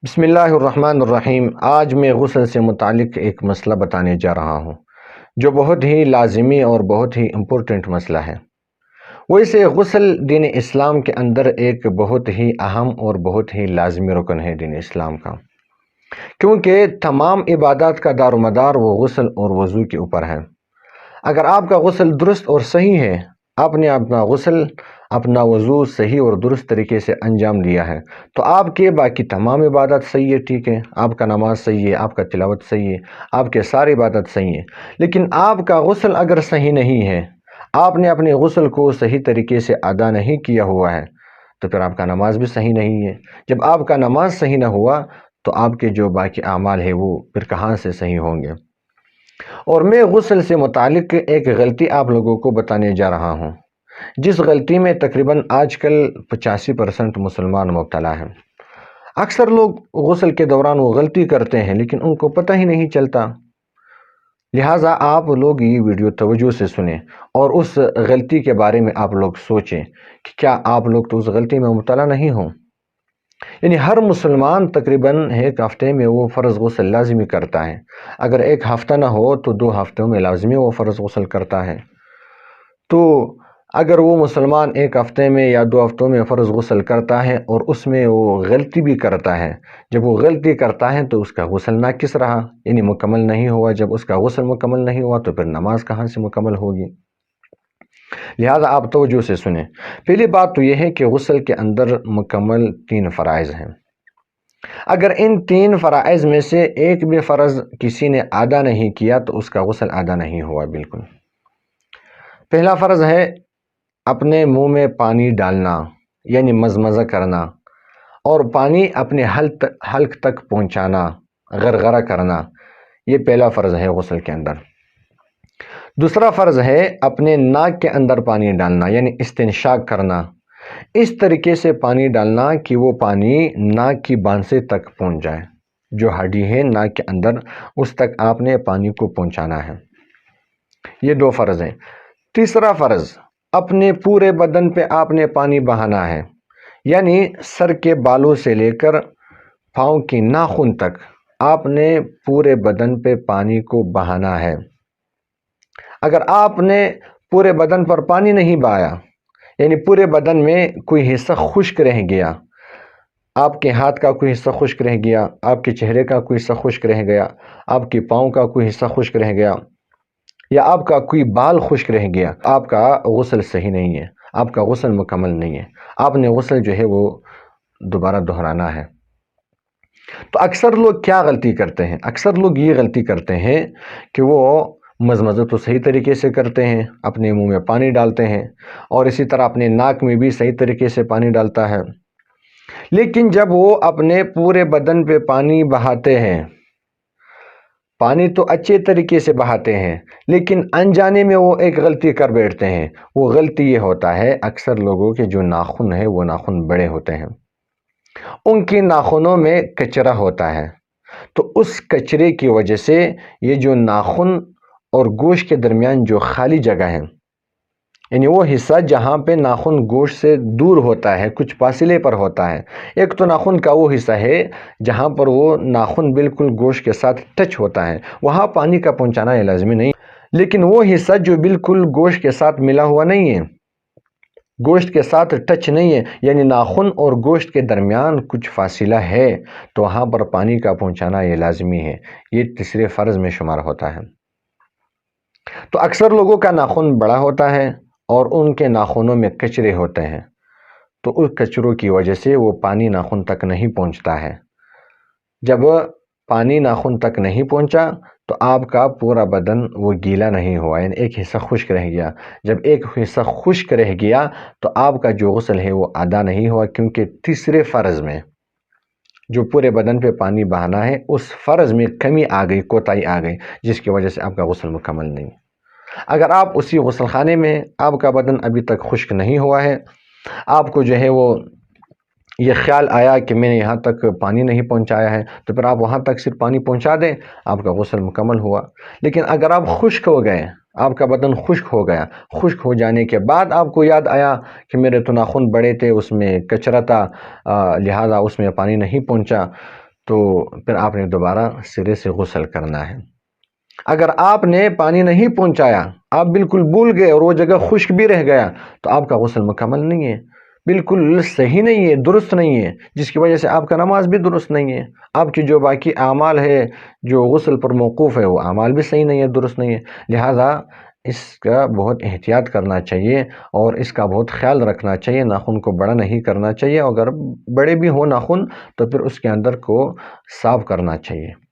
بسم اللہ الرحمن الرحیم۔ آج میں غسل سے متعلق ایک مسئلہ بتانے جا رہا ہوں جو بہت ہی لازمی اور بہت ہی امپورٹنٹ مسئلہ ہے۔ ویسے غسل دین اسلام کے اندر ایک بہت ہی اہم اور بہت ہی لازمی رکن ہے دین اسلام کا، کیونکہ تمام عبادات کا دار و مدار وہ غسل اور وضو کے اوپر ہے۔ اگر آپ کا غسل درست اور صحیح ہے، آپ نے اپنا غسل اپنا وضو صحیح اور درست طریقے سے انجام دیا ہے، تو آپ کے باقی تمام عبادت صحیح ہے، ٹھیک ہے، آپ کا نماز صحیح ہے، آپ کا تلاوت صحیح ہے، آپ کے ساری عبادت صحیح ہے۔ لیکن آپ کا غسل اگر صحیح نہیں ہے، آپ نے اپنے غسل کو صحیح طریقے سے ادا نہیں کیا ہوا ہے، تو پھر آپ کا نماز بھی صحیح نہیں ہے۔ جب آپ کا نماز صحیح نہ ہوا تو آپ کے جو باقی اعمال ہیں وہ پھر کہاں سے صحیح ہوں گے؟ اور میں غسل سے متعلق ایک غلطی آپ لوگوں کو بتانے جا رہا ہوں، جس غلطی میں تقریباً آج کل 85% مسلمان مبتلا ہیں۔ اکثر لوگ غسل کے دوران وہ غلطی کرتے ہیں لیکن ان کو پتہ ہی نہیں چلتا، لہٰذا آپ لوگ یہ ویڈیو توجہ سے سنیں اور اس غلطی کے بارے میں آپ لوگ سوچیں کہ کیا آپ لوگ تو اس غلطی میں مبتلا نہیں ہوں۔ یعنی ہر مسلمان تقریباً ایک ہفتے میں وہ فرض غسل لازمی کرتا ہے، اگر ایک ہفتہ نہ ہو تو 2 ہفتوں میں لازمی وہ فرض غسل کرتا ہے۔ تو اگر وہ مسلمان ایک ہفتے میں یا 2 ہفتوں میں فرض غسل کرتا ہے اور اس میں وہ غلطی بھی کرتا ہے، جب وہ غلطی کرتا ہے تو اس کا غسل ناقص رہا، یعنی مکمل نہیں ہوا۔ جب اس کا غسل مکمل نہیں ہوا تو پھر نماز کہاں سے مکمل ہوگی؟ لہٰذا آپ توجہ سے سنیں۔ پہلی بات تو یہ ہے کہ غسل کے اندر مکمل 3 فرائض ہیں۔ اگر ان 3 فرائض میں سے ایک بھی فرض کسی نے ادا نہیں کیا تو اس کا غسل ادا نہیں ہوا بالکل۔ پہلا فرض ہے اپنے منہ میں پانی ڈالنا، یعنی مزمزہ کرنا، اور پانی اپنے حلق تک پہنچانا، غرغرہ کرنا، یہ پہلا فرض ہے غسل کے اندر۔ دوسرا فرض ہے اپنے ناک کے اندر پانی ڈالنا، یعنی استنشاق کرنا، اس طریقے سے پانی ڈالنا کہ وہ پانی ناک کی بانسے تک پہنچ جائے، جو ہڈی ہے ناک کے اندر اس تک آپ نے پانی کو پہنچانا ہے۔ یہ 2 فرض ہیں۔ تیسرا فرض اپنے پورے بدن پہ آپ نے پانی بہانا ہے، یعنی سر کے بالوں سے لے کر پاؤں کی ناخن تک آپ نے پورے بدن پہ پانی کو بہانا ہے۔ اگر آپ نے پورے بدن پر پانی نہیں بہایا، یعنی پورے بدن میں کوئی حصہ خشک رہ گیا، آپ کے ہاتھ کا کوئی حصہ خشک رہ گیا، آپ کے چہرے کا کوئی حصہ خشک رہ گیا، آپ کے پاؤں کا کوئی حصہ خشک رہ گیا، یا آپ کا کوئی بال خشک رہ گیا، آپ کا غسل صحیح نہیں ہے، آپ کا غسل مکمل نہیں ہے، آپ نے غسل جو ہے وہ دوبارہ دہرانا ہے۔ تو اکثر لوگ کیا غلطی کرتے ہیں؟ اکثر لوگ یہ غلطی کرتے ہیں کہ وہ مزمزہ تو صحیح طریقے سے کرتے ہیں، اپنے منہ میں پانی ڈالتے ہیں اور اسی طرح اپنے ناک میں بھی صحیح طریقے سے پانی ڈالتا ہے، لیکن جب وہ اپنے پورے بدن پہ پانی بہاتے ہیں، پانی تو اچھے طریقے سے بہاتے ہیں، لیکن انجانے میں وہ ایک غلطی کر بیٹھتے ہیں۔ وہ غلطی یہ ہوتا ہے اکثر لوگوں کے جو ناخن ہیں وہ ناخن بڑے ہوتے ہیں، ان کی ناخنوں میں کچرا ہوتا ہے، تو اس کچرے کی وجہ سے یہ جو ناخن اور گوشت کے درمیان جو خالی جگہ ہے، یعنی وہ حصہ جہاں پہ ناخن گوشت سے دور ہوتا ہے، کچھ فاصلے پر ہوتا ہے، ایک تو ناخن کا وہ حصہ ہے جہاں پر وہ ناخن بالکل گوشت کے ساتھ ٹچ ہوتا ہے، وہاں پانی کا پہنچانا یہ لازمی نہیں، لیکن وہ حصہ جو بالکل گوشت کے ساتھ ملا ہوا نہیں ہے، گوشت کے ساتھ ٹچ نہیں ہے، یعنی ناخن اور گوشت کے درمیان کچھ فاصلہ ہے، تو وہاں پر پانی کا پہنچانا یہ لازمی ہے۔ یہ تیسرے فرض میں شمار ہوتا ہے۔ تو اکثر لوگوں کا ناخن بڑا ہوتا ہے اور ان کے ناخنوں میں کچرے ہوتے ہیں، تو اس کچروں کی وجہ سے وہ پانی ناخن تک نہیں پہنچتا ہے۔ جب پانی ناخن تک نہیں پہنچا تو آپ کا پورا بدن وہ گیلا نہیں ہوا، یعنی ایک حصہ خشک رہ گیا۔ جب ایک حصہ خشک رہ گیا تو آپ کا جو غسل ہے وہ ادا نہیں ہوا، کیونکہ تیسرے فرض میں جو پورے بدن پہ پانی بہانا ہے اس فرض میں کمی آ گئی، کوتاہی آ گئی، جس کی وجہ سے آپ کا غسل مکمل نہیں۔ اگر آپ اسی غسل خانے میں آپ کا بدن ابھی تک خشک نہیں ہوا ہے، آپ کو جو ہے وہ یہ خیال آیا کہ میں نے یہاں تک پانی نہیں پہنچایا ہے، تو پھر آپ وہاں تک صرف پانی پہنچا دیں، آپ کا غسل مکمل ہوا۔ لیکن اگر آپ خشک ہو گئے، آپ کا بدن خشک ہو گیا، خشک ہو جانے کے بعد آپ کو یاد آیا کہ میرے تو ناخن بڑے تھے، اس میں کچرا تھا، لہٰذا اس میں پانی نہیں پہنچا، تو پھر آپ نے دوبارہ سرے سے غسل کرنا ہے۔ اگر آپ نے پانی نہیں پہنچایا، آپ بالکل بھول گئے اور وہ جگہ خشک بھی رہ گیا، تو آپ کا غسل مکمل نہیں ہے، بالکل صحیح نہیں ہے، درست نہیں ہے، جس کی وجہ سے آپ کا نماز بھی درست نہیں ہے۔ آپ کی جو باقی اعمال ہے جو غسل پر موقوف ہے وہ اعمال بھی صحیح نہیں ہے، درست نہیں ہے۔ لہٰذا اس کا بہت احتیاط کرنا چاہیے اور اس کا بہت خیال رکھنا چاہیے۔ ناخن کو بڑا نہیں کرنا چاہیے، اگر بڑے بھی ہوں ناخن تو پھر اس کے اندر کو صاف کرنا چاہیے۔